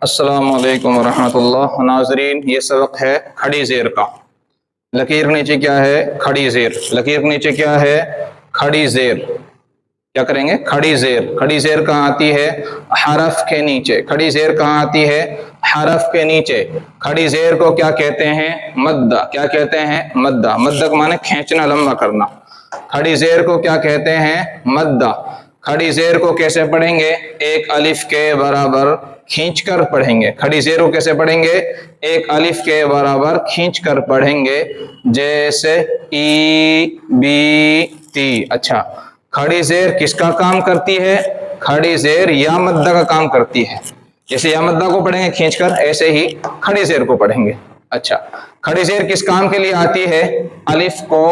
अस्सलामु अलैकुम वरहमतुल्लाह। नाजरीन, ये सबक है खड़ी ज़ेर का। लकीर नीचे क्या है? खड़ी ज़ेर। लकीर नीचे क्या है? खड़ी ज़ेर। क्या करेंगे? खड़ी ज़ेर। खड़ी ज़ेर कहाँ आती है? हरफ के नीचे। खड़ी ज़ेर कहाँ आती है? हरफ के नीचे। खड़ी ज़ेर को क्या कहते हैं? मद्दा। क्या कहते हैं? मद्दा। मद्दा का माने खींचना, लंबा करना। खड़ी ज़ेर को क्या कहते हैं? मद्दा। खड़ी ज़ेर को कैसे पढ़ेंगे? एक अलिफ के बराबर खींचकर पढ़ेंगे। खड़ी ज़ेर को कैसे पढ़ेंगे? एक अलिफ के बराबर खींचकर पढ़ेंगे, जैसे ई बी ती। अच्छा, खड़ी ज़ेर किसका काम करती है? खड़ी ज़ेर या मद्दा का काम करती है। जैसे या मद्दा को पढ़ेंगे खींचकर, ऐसे ही खड़ी ज़ेर को पढ़ेंगे। अच्छा, खड़ी ज़ेर किस काम के लिए आती है? अलिफ को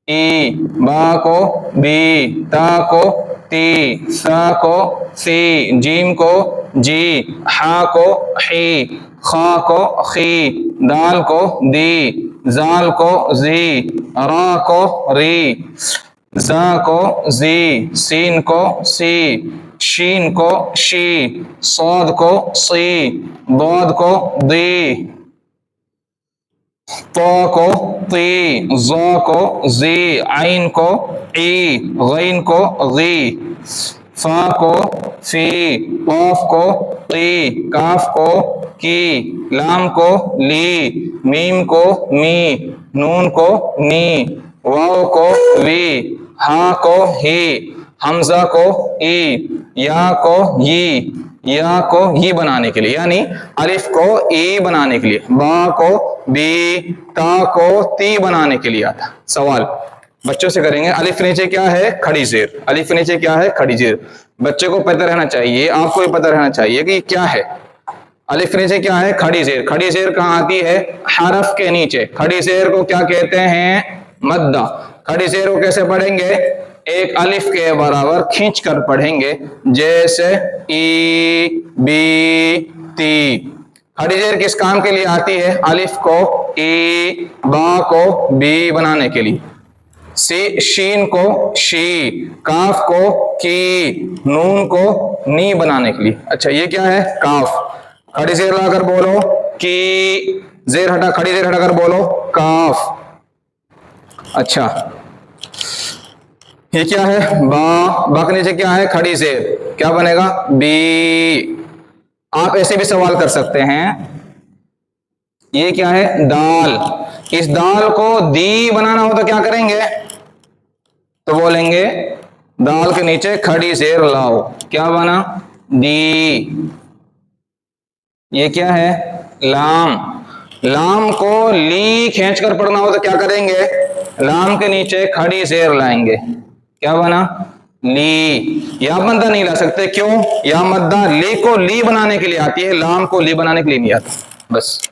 ई, बा को बी, ता को ती, सा को सी, जीम को जी, हा को ही, खा को खी, दाल को दी, जाल को जी, रा को री, जा को जी, सीन को सी, शीन को शी, सौद को सी, दौद को दी, तो को ती, ज़ो को जी, आइन को ई, गैन को गी, फा को फी, कॉफ को ती, काफ को की, लाम को ली, मीम को मी, नून को नी, वाव को वी, हा को ही, हमजा को ई, या को यी, या को ही बनाने के लिए, यानी अलिफ को ई बनाने के लिए, बा को बी, ता को ती बनाने के लिए आता। सवाल बच्चों से करेंगे। अलिफ नीचे क्या है? खड़ी ज़ेर। अलिफ नीचे क्या है? खड़ी ज़ेर। बच्चे को पता रहना चाहिए, आपको भी पता रहना चाहिए कि क्या है। अलिफ नीचे क्या है? खड़ी ज़ेर। खड़ी ज़ेर कहाँ आती है? हरफ के नीचे। खड़ी ज़ेर को क्या कहते हैं? मद्दा। खड़ी ज़ेर को कैसे पढ़ेंगे? एक अलिफ के बराबर खींच कर पढ़ेंगे, जैसे ई बी ती। खड़ी ज़ेर किस काम के लिए आती है? अलिफ को ई, बा को बी बनाने के लिए, शीन को शी, काफ को की, नून को नी बनाने के लिए। अच्छा, ये क्या है? काफ। खड़ी ज़ेर लगाकर बोलो की, ज़ेर हटा, खड़ी ज़ेर हटाकर बोलो काफ। अच्छा, ये क्या है? बा। बा के नीचे क्या है? खड़ी ज़ेर। क्या बनेगा? बी। आप ऐसे भी सवाल कर सकते हैं, ये क्या है? दाल। इस दाल को दी बनाना हो तो क्या करेंगे? तो बोलेंगे दाल के नीचे खड़ी ज़ेर लाओ। क्या बना? दी। ये क्या है? लाम। लाम को ली खींच कर पढ़ना हो तो क्या करेंगे? लाम के नीचे खड़ी ज़ेर लाएंगे। क्या बना? ली। या मद्दा नहीं ला सकते, क्यों? या मद्दा ली को ली बनाने के लिए आती है, लाम को ली बनाने के लिए नहीं आता। बस।